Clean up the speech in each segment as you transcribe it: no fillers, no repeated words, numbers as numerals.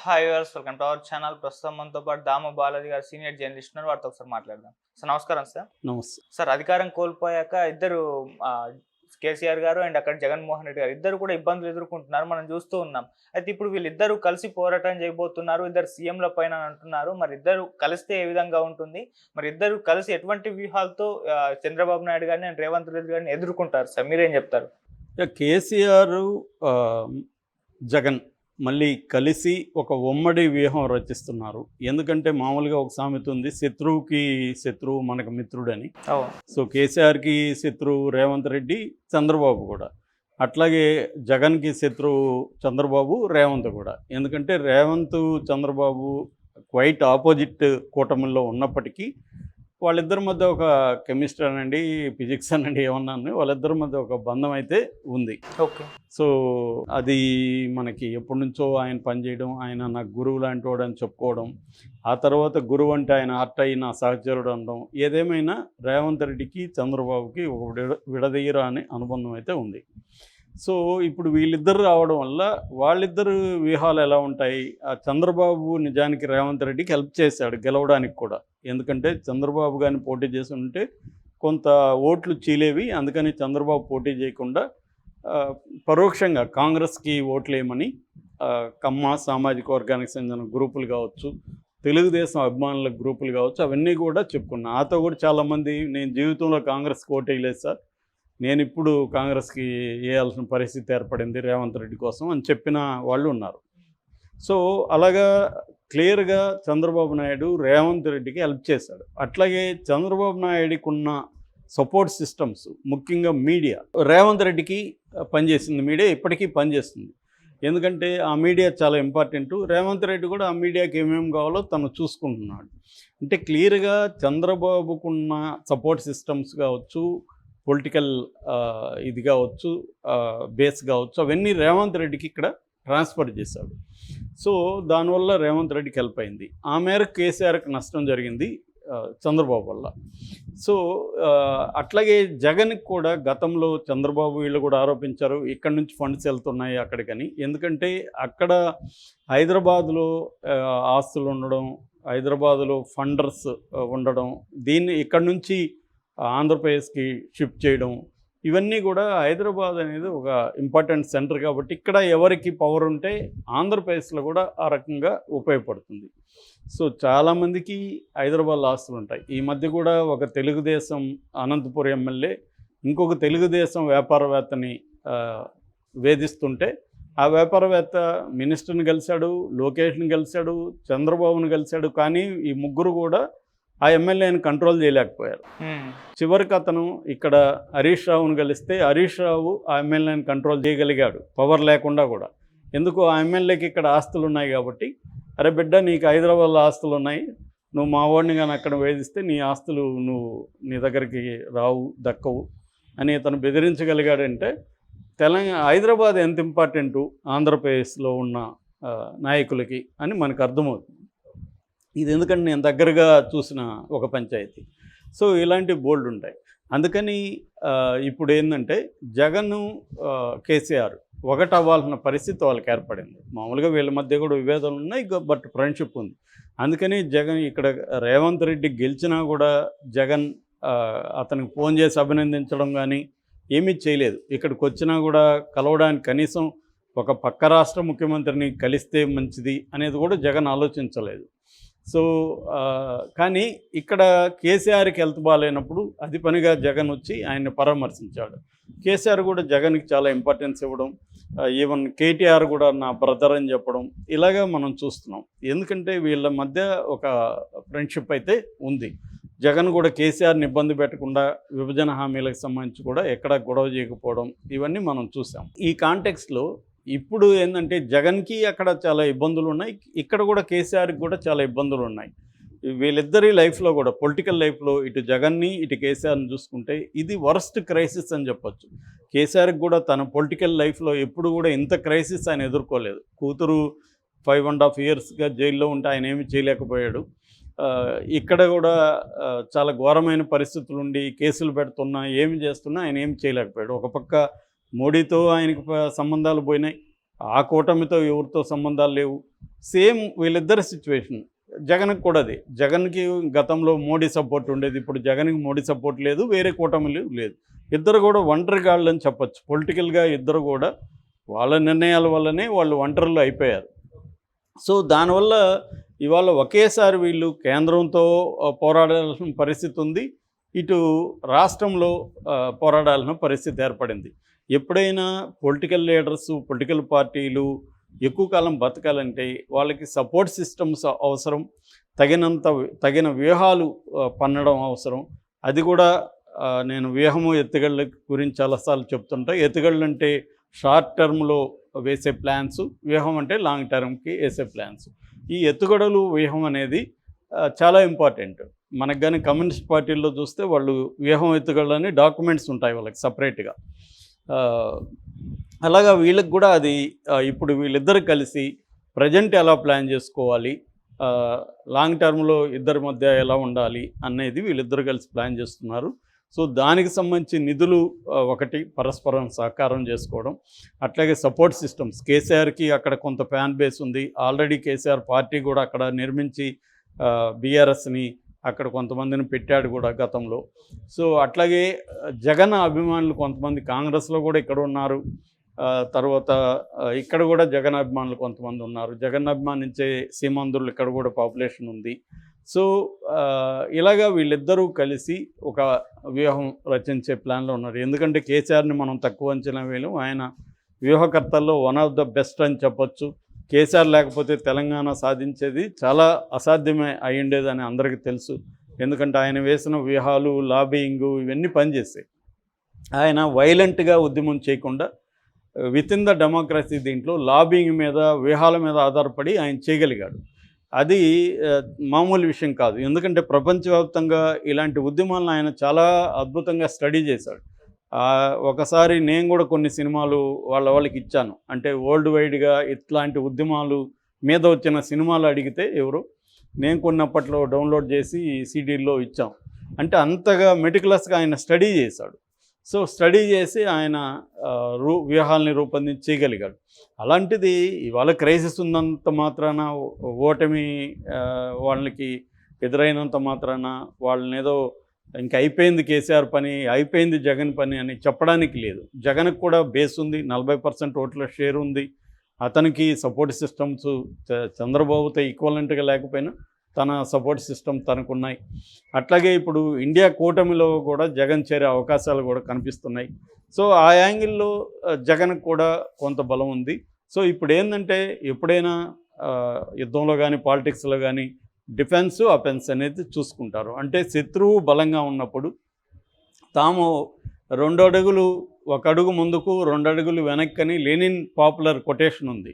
Hi viewers, welcome to our channel. ప్రస్తుతం మనతో పాటు దామ బాలాజీ గారు సీనియర్ జర్నలిస్ట్ ఉన్నారు. వారితో ఒకసారి మాట్లాడదాం. సార్ నమస్కారం సార్. నమస్తే. సార్ అధికారం కోల్పోయాక ఇద్దరు కేసీఆర్ గారు అండ్ అక్కడ జగన్మోహన్ రెడ్డి గారు ఇద్దరు కూడా ఇబ్బందులు ఎదుర్కొంటున్నారు, మనం చూస్తూ ఉన్నాం. అయితే ఇప్పుడు వీళ్ళిద్దరూ కలిసి పోరాటం చేయబోతున్నారు, ఇద్దరు సీఎంల పైన అంటున్నారు. మరి ఇద్దరు కలిస్తే ఏ విధంగా ఉంటుంది, మరి ఇద్దరు కలిసి ఎటువంటి వ్యూహాలతో చంద్రబాబు నాయుడు గారిని అండ్ రేవంత్ రెడ్డి గారిని ఎదుర్కొంటారు సార్, మీరేం చెప్తారు? కేసీఆర్ జగన్ మళ్ళీ కలిసి ఒక ఉమ్మడి వ్యూహం రచిస్తున్నారు. ఎందుకంటే మామూలుగా ఒక సామెత ఉంది, శత్రువుకి శత్రువు మనకు మిత్రుడని. సో కేసీఆర్కి శత్రువు రేవంత్ రెడ్డి, చంద్రబాబు కూడా. అట్లాగే జగన్కి శత్రువు చంద్రబాబు, రేవంత్ కూడా. ఎందుకంటే రేవంత్ చంద్రబాబు క్వైట్ ఆపోజిట్ కూటమిలో ఉన్నప్పటికీ వాళ్ళిద్దరి మధ్య ఒక కెమిస్ట్రీ అనండి, ఫిజిక్స్ అనండి, ఏమన్నా వాళ్ళిద్దరి మధ్య ఒక బంధం అయితే ఉంది. ఓకే. సో అది మనకి ఎప్పటి నుంచో ఆయన పనిచేయడం, ఆయన నాకు గురువు లాంటి వాడు అని చెప్పుకోవడం, ఆ తర్వాత గురువు అంటే ఆయన అట్టయి నా సహచరుడు అనడం, ఏదేమైనా రేవంత్ రెడ్డికి చంద్రబాబుకి ఒక విడదీయరాని అనుబంధం అయితే ఉంది. సో ఇప్పుడు వీళ్ళిద్దరు రావడం వల్ల వాళ్ళిద్దరు వ్యూహాలు ఎలా ఉంటాయి? ఆ చంద్రబాబు నిజానికి రేవంత్ రెడ్డికి హెల్ప్ చేశాడు గెలవడానికి కూడా. ఎందుకంటే చంద్రబాబు గారిని పోటీ చేసి ఉంటే కొంత ఓట్లు చీలేవి. అందుకని చంద్రబాబు పోటీ చేయకుండా పరోక్షంగా కాంగ్రెస్కి ఓట్లు వేయమని కమ్మ సామాజిక వర్గానికి చెందిన గ్రూపులు కావచ్చు, తెలుగుదేశం అభిమానుల గ్రూపులు కావచ్చు, అవన్నీ కూడా చెప్పుకున్నా. నాతో కూడా చాలామంది నేను జీవితంలో కాంగ్రెస్కి ఓటు వేయలేదు సార్, నేను ఇప్పుడు కాంగ్రెస్కి వేయాల్సిన పరిస్థితి ఏర్పడింది రేవంత్ రెడ్డి కోసం అని చెప్పిన వాళ్ళు ఉన్నారు. సో అలాగా క్లియర్గా చంద్రబాబు నాయుడు రేవంత్ రెడ్డికి హెల్ప్ చేశాడు. అట్లాగే చంద్రబాబు నాయుడికి ఉన్న సపోర్ట్ సిస్టమ్స్, ముఖ్యంగా మీడియా, రేవంత్ రెడ్డికి పనిచేసింది మీడియా, ఇప్పటికీ పనిచేస్తుంది. ఎందుకంటే ఆ మీడియా చాలా ఇంపార్టెంట్. రేవంత్ రెడ్డి కూడా ఆ మీడియాకి ఏమేమి కావాలో తను చూసుకుంటున్నాడు. అంటే క్లియర్గా చంద్రబాబుకున్న సపోర్ట్ సిస్టమ్స్ కావచ్చు, పొలిటికల్ ఇది కావచ్చు, బేస్ కావచ్చు, అవన్నీ రేవంత్ రెడ్డికి ఇక్కడ ట్రాన్స్ఫర్ చేశాడు. సో దానివల్ల రేవంత్ రెడ్డికి హెల్ప్ అయింది. ఆ మేరకు కేసీఆర్కి నష్టం జరిగింది చంద్రబాబు వల్ల. సో అట్లాగే జగన్కి కూడా గతంలో చంద్రబాబు వీళ్ళు కూడా ఆరోపించారు, ఇక్కడ నుంచి ఫండ్స్ వెళ్తున్నాయి అక్కడికని. ఎందుకంటే అక్కడ హైదరాబాదులో ఆస్తులు ఉండడం, హైదరాబాదులో ఫండర్స్ ఉండడం, దీన్ని ఇక్కడ నుంచి ఆంధ్రప్రదేశ్కి షిఫ్ట్ చేయడం, ఇవన్నీ కూడా హైదరాబాద్ అనేది ఒక ఇంపార్టెంట్ సెంటర్ కాబట్టి ఇక్కడ ఎవరికి పవర్ ఉంటే ఆంధ్రప్రదేశ్లో కూడా ఆ రకంగా ఉపయోగపడుతుంది. సో చాలామందికి హైదరాబాద్లో ఆస్తులు ఉంటాయి. ఈ మధ్య కూడా ఒక తెలుగుదేశం అనంతపురం ఎమ్మెల్యే ఇంకొక తెలుగుదేశం వ్యాపారవేత్తని వేధిస్తుంటే ఆ వ్యాపారవేత్త మినిస్టర్ని కలిశాడు, లోకేష్ని కలిశాడు, చంద్రబాబుని కలిశాడు. కానీ ఈ ముగ్గురు కూడా ఆ ఎమ్మెల్యేని కంట్రోల్ చేయలేకపోయారు. చివరికి అతను ఇక్కడ హరీష్ రావుని కలిస్తే హరీష్ రావు ఆ ఎమ్మెల్యేని కంట్రోల్ చేయగలిగాడు, పవర్ లేకుండా కూడా. ఎందుకు? ఆ ఎమ్మెల్యేకి ఇక్కడ ఆస్తులు ఉన్నాయి కాబట్టి, అరే బిడ్డ నీకు హైదరాబాద్లో ఆస్తులు ఉన్నాయి, నువ్వు మా వాడిని కానీ అక్కడ వేధిస్తే నీ ఆస్తులు నీ దగ్గరికి రావు, దక్కవు అని అతను బెదిరించగలిగాడంటే హైదరాబాద్ ఎంత ఇంపార్టెంటు ఆంధ్రప్రదేశ్లో ఉన్న నాయకులకి అని మనకు అర్థమవుతుంది. ఇది ఎందుకంటే నేను దగ్గరగా చూసిన ఒక పంచాయతీ. సో ఇలాంటి బోల్డ్ ఉంటాయి. అందుకని ఇప్పుడు ఏంటంటే జగన్ కేసీఆర్ ఒకటి అవ్వాల్సిన పరిస్థితి వాళ్ళకి ఏర్పడింది. మామూలుగా వీళ్ళ మధ్య కూడా విభేదాలు ఉన్నాయి, బట్ ఫ్రెండ్షిప్ ఉంది. అందుకని జగన్ ఇక్కడ రేవంత్ రెడ్డి గెలిచినా కూడా జగన్ అతనికి ఫోన్ చేసి అభినందించడం కానీ ఏమీ చేయలేదు. ఇక్కడికి వచ్చినా కూడా కలవడానికి కనీసం ఒక పక్క రాష్ట్ర ముఖ్యమంత్రిని కలిస్తే మంచిది అనేది కూడా జగన్ ఆలోచించలేదు. సో కానీ ఇక్కడ కేసీఆర్కి హెల్త్ బాగాలేనప్పుడు అది పనిగా జగన్ వచ్చి ఆయన్ని పరామర్శించాడు. కేసీఆర్ కూడా జగన్కి చాలా ఇంపార్టెన్స్ ఇవ్వడం, ఈవెన్ కేటీఆర్ కూడా నా బ్రదర్ అని చెప్పడం, ఇలాగా మనం చూస్తున్నాం. ఎందుకంటే వీళ్ళ మధ్య ఒక ఫ్రెండ్షిప్ అయితే ఉంది. జగన్ కూడా కేసీఆర్ని ఇబ్బంది పెట్టకుండా విభజన హామీలకు సంబంధించి కూడా ఎక్కడ గొడవ చేయకపోవడం, ఇవన్నీ మనం చూసాం. ఈ కాంటెక్స్లో ఇప్పుడు ఏంటంటే జగన్కి అక్కడ చాలా ఇబ్బందులు ఉన్నాయి, ఇక్కడ కూడా కేసీఆర్కి కూడా చాలా ఇబ్బందులు ఉన్నాయి. వీళ్ళిద్దరి లైఫ్లో కూడా, పొలిటికల్ లైఫ్లో ఇటు జగన్ని ఇటు కేసీఆర్ని చూసుకుంటే ఇది వర్స్ట్ క్రైసిస్ అని చెప్పొచ్చు. కేసీఆర్కి కూడా తన పొలిటికల్ లైఫ్లో ఎప్పుడు కూడా ఇంత క్రైసిస్ ఆయన ఎదుర్కోలేదు. కూతురు 5.5 ఇయర్స్గా జైల్లో ఉంటే ఆయన ఏమీ చేయలేకపోయాడు. ఇక్కడ కూడా చాలా ఘోరమైన పరిస్థితులు ఉండి కేసులు పెడుతున్నా, ఏమి చేస్తున్నా ఆయన ఏమి చేయలేకపోయాడు. ఒక పక్క మోడీతో ఆయనకు సంబంధాలు పోయినాయి, ఆ కూటమితో ఎవరితో సంబంధాలు లేవు. సేమ్ వీళ్ళిద్దరి సిచ్యువేషన్ జగన్కి కూడా అది. జగన్కి గతంలో మోడీ సపోర్ట్ ఉండేది, ఇప్పుడు జగన్కి మోడీ సపోర్ట్ లేదు, వేరే కూటమిలు లేదు. ఇద్దరు కూడా ఒంటరిగాళ్ళు అని చెప్పచ్చు. పొలిటికల్గా ఇద్దరు కూడా వాళ్ళ నిర్ణయాల వల్లనే వాళ్ళు ఒంటరులు అయిపోయారు. సో దానివల్ల ఇవాళ ఒకేసారి వీళ్ళు కేంద్రంతో పోరాడాల్సిన పరిస్థితి ఉంది, ఇటు రాష్ట్రంలో పోరాడాల్సిన పరిస్థితి ఏర్పడింది. ఎప్పుడైనా పొలిటికల్ లీడర్స్, పొలిటికల్ పార్టీలు ఎక్కువ కాలం బతకాలంటే వాళ్ళకి సపోర్ట్ సిస్టమ్స్ అవసరం, తగిన వ్యూహాలు పన్నడం అవసరం. అది కూడా నేను వ్యూహము ఎత్తుగళ్ళ గురించి చాలాసార్లు చెప్తుంటా. ఎత్తుగళ్ళు అంటే షార్ట్ టర్మ్లో వేసే ప్లాన్స్, వ్యూహం అంటే లాంగ్ టర్మ్కి వేసే ప్లాన్స్. ఈ ఎత్తుగడలు వ్యూహం అనేది చాలా ఇంపార్టెంట్. మనకు కానీ కమ్యూనిస్ట్ పార్టీల్లో చూస్తే వాళ్ళు వ్యూహం ఎత్తుగడలని డాక్యుమెంట్స్ ఉంటాయి వాళ్ళకి సపరేట్గా. అలాగా వీళ్ళకి కూడా అది ఇప్పుడు వీళ్ళిద్దరు కలిసి ప్రజెంట్ ఎలా ప్లాన్ చేసుకోవాలి, లాంగ్ టర్మ్లో ఇద్దరి మధ్య ఎలా ఉండాలి అనేది వీళ్ళిద్దరు కలిసి ప్లాన్ చేస్తున్నారు. సో దానికి సంబంధించి నిధులు ఒకటి పరస్పరం సహకారం చేసుకోవడం, అట్లాగే సపోర్ట్ సిస్టమ్స్. కేసీఆర్కి అక్కడ కొంత ఫ్యాన్ బేస్ ఉంది, ఆల్రెడీ కేసీఆర్ పార్టీ కూడా అక్కడ నిర్మించి బీఆర్ఎస్ని అక్కడ కొంతమందిని పెట్టాడు కూడా గతంలో. సో అట్లాగే జగన్ అభిమానులు కొంతమంది కాంగ్రెస్లో కూడా ఇక్కడ ఉన్నారు, తర్వాత ఇక్కడ కూడా జగన్ అభిమానులు కొంతమంది ఉన్నారు. జగన్ అభిమానించే సీమాంధ్రులు ఇక్కడ కూడా పాపులేషన్ ఉంది. సో ఇలాగా వీళ్ళిద్దరూ కలిసి ఒక వ్యూహం రచించే ప్లాన్లో ఉన్నారు. ఎందుకంటే కేసీఆర్ని మనం తక్కువ అంచనా వేయలేం, ఆయన వ్యూహకర్తల్లో వన్ ఆఫ్ ద బెస్ట్ అని చెప్పొచ్చు. కేసీఆర్ లేకపోతే తెలంగాణ సాధించేది చాలా అసాధ్యమే అయి ఉండేదని అందరికీ తెలుసు. ఎందుకంటే ఆయన వేసిన వ్యూహాలు, లాబింగు ఇవన్నీ పనిచేస్తాయి. ఆయన వైలెంట్గా ఉద్యమం చేయకుండా విత్ ఇన్ ద డెమోక్రసీ దీంట్లో లాబింగ్ మీద, వ్యూహాల మీద ఆధారపడి ఆయన చేయగలిగాడు. అది మామూలు విషయం కాదు. ఎందుకంటే ప్రపంచవ్యాప్తంగా ఇలాంటి ఉద్యమాలను ఆయన చాలా అద్భుతంగా స్టడీ చేశాడు. ఒకసారి నేను కూడా కొన్ని సినిమాలు వాళ్ళకి ఇచ్చాను. అంటే వరల్డ్ వైడ్గా ఇట్లాంటి ఉద్యమాలు మీద వచ్చిన సినిమాలు అడిగితే ఎవరు, నేను కొన్నప్పట్లో డౌన్లోడ్ చేసి సీడీల్లో ఇచ్చాం. అంటే అంతగా మెటికులస్గా ఆయన స్టడీ చేశాడు. సో స్టడీ చేసి ఆయన వ్యూహాలని రూపొందించి చేయగలిగాడు. అలాంటిది ఇవాళ క్రైసిస్ ఉన్నంత మాత్రాన, ఓటమి వాళ్ళకి ఎదురైనంత మాత్రాన వాళ్ళని ఏదో ఇంక అయిపోయింది కేసీఆర్ పని, అయిపోయింది జగన్ పని అని చెప్పడానికి లేదు. జగన్కి కూడా బేస్ ఉంది, 40% ఓట్ల షేర్ ఉంది. అతనికి సపోర్ట్ సిస్టమ్స్ చంద్రబాబుతో ఈక్వలెంట్గా లేకపోయినా తన సపోర్ట్ సిస్టమ్ తనకున్నాయి. అట్లాగే ఇప్పుడు ఇండియా కూటమిలో కూడా జగన్ చేరే అవకాశాలు కూడా కనిపిస్తున్నాయి. సో ఆ యాంగిల్లో జగన్కి కూడా కొంత బలం ఉంది. సో ఇప్పుడు ఏంటంటే ఎప్పుడైనా యుద్ధంలో కానీ పాలిటిక్స్లో కానీ డిఫెన్స్, అఫెన్స్ అనేది చూసుకుంటారు. అంటే శత్రువు బలంగా ఉన్నప్పుడు తాము 2 అడుగులు, 1 అడుగు ముందుకు 2 అడుగులు వెనక్కని లెనిన్ పాపులర్ కొటేషన్ ఉంది.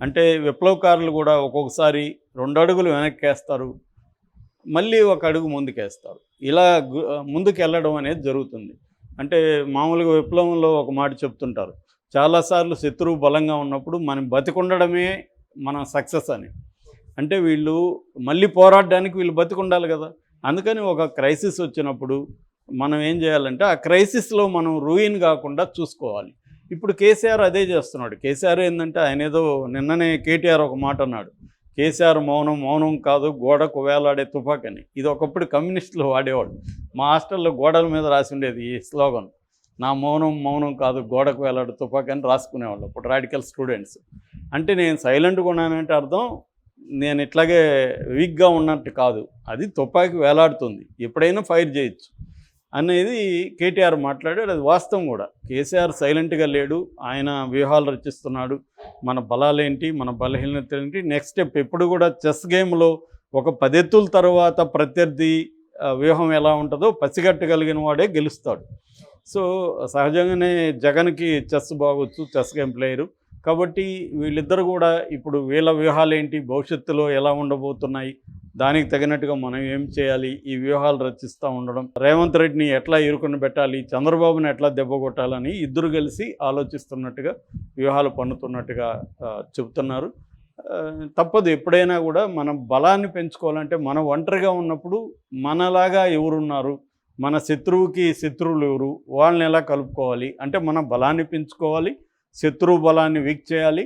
అంటే విప్లవకారులు కూడా ఒక్కొక్కసారి 2 అడుగులు వెనక్కేస్తారు, మళ్ళీ 1 అడుగు ముందుకేస్తారు. ఇలా ముందుకు వెళ్ళడం అనేది జరుగుతుంది. అంటే మామూలుగా విప్లవంలో ఒక మాట చెప్తుంటారు, చాలాసార్లు శత్రువు బలంగా ఉన్నప్పుడు మనం బతికుండడమే మన సక్సెస్ అని. అంటే వీళ్ళు మళ్ళీ పోరాడడానికి వీళ్ళు బతికుండాలి కదా. అందుకని ఒక క్రైసిస్ వచ్చినప్పుడు మనం ఏం చేయాలంటే ఆ క్రైసిస్లో మనం రూయిన్ కాకుండా చూసుకోవాలి. ఇప్పుడు కేసీఆర్ అదే చేస్తున్నాడు. కేసీఆర్ ఏంటంటే ఆయన ఏదో నిన్ననే కేటీఆర్ ఒక మాట అన్నాడు, కేసీఆర్ మౌనం మౌనం కాదు గోడకు వేలాడే తుపాకని. ఇది ఒకప్పుడు కమ్యూనిస్టులు వాడేవాడు. మా హాస్టల్లో గోడల మీద రాసి ఉండేది ఈ స్లోగన్, నా మౌనం మౌనం కాదు గోడకు వేలాడే తుపాకని రాసుకునేవాళ్ళు అప్పుడు రాడికల్ స్టూడెంట్స్. అంటే నేను సైలెంట్గా ఉన్నానంటే అర్థం నేను ఇట్లాగే వీక్గా ఉన్నట్టు కాదు, అది తుపాకి వేలాడుతుంది, ఎప్పుడైనా ఫైర్ చేయొచ్చు అనేది కేటీఆర్ మాట్లాడాడు. అది వాస్తవం కూడా. కేసీఆర్ సైలెంట్గా లేడు, ఆయన వ్యూహాలు రచిస్తున్నాడు. మన బలాలేంటి, మన బలహీనతలు ఏంటి, నెక్స్ట్ స్టెప్. ఎప్పుడు కూడా చెస్ గేమ్లో ఒక 10 ఎత్తుల తర్వాత ప్రత్యర్థి వ్యూహం ఎలా ఉంటుందో పసిగట్టగలిగిన వాడే గెలుస్తాడు. సో సహజంగానే జగన్కి చెస్ బాగొచ్చు, చెస్ గేమ్ ప్లేయరు. కాబట్టి వీళ్ళిద్దరు కూడా ఇప్పుడు వీళ్ళ వ్యూహాలు ఏంటి, భవిష్యత్తులో ఎలా ఉండబోతున్నాయి, దానికి తగినట్టుగా మనం ఏం చేయాలి, ఈ వ్యూహాలు రచిస్తూ ఉండడం, రేవంత్ రెడ్డిని ఎట్లా ఇరుకుని పెట్టాలి, చంద్రబాబుని ఎట్లా దెబ్బకొట్టాలని ఇద్దరు కలిసి ఆలోచిస్తున్నట్టుగా, వ్యూహాలు పన్నుతున్నట్టుగా చెబుతున్నారు. తప్పదు, ఎప్పుడైనా కూడా మనం బలాన్ని పెంచుకోవాలంటే మనం ఒంటరిగా ఉన్నప్పుడు మనలాగా ఎవరున్నారు, మన శత్రువుకి శత్రువులు ఎవరు, వాళ్ళని ఎలా కలుపుకోవాలి అంటే మన బలాన్ని పెంచుకోవాలి, శత్రువు బలాన్ని వీక్ చేయాలి,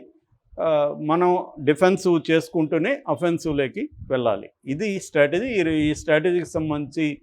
మనం డిఫెన్సివ్ చేసుకుంటూనే అఫెన్సివ్లోకి వెళ్ళాలి. ఇది స్ట్రాటజీ. ఈ స్ట్రాటజీకి సంబంధించి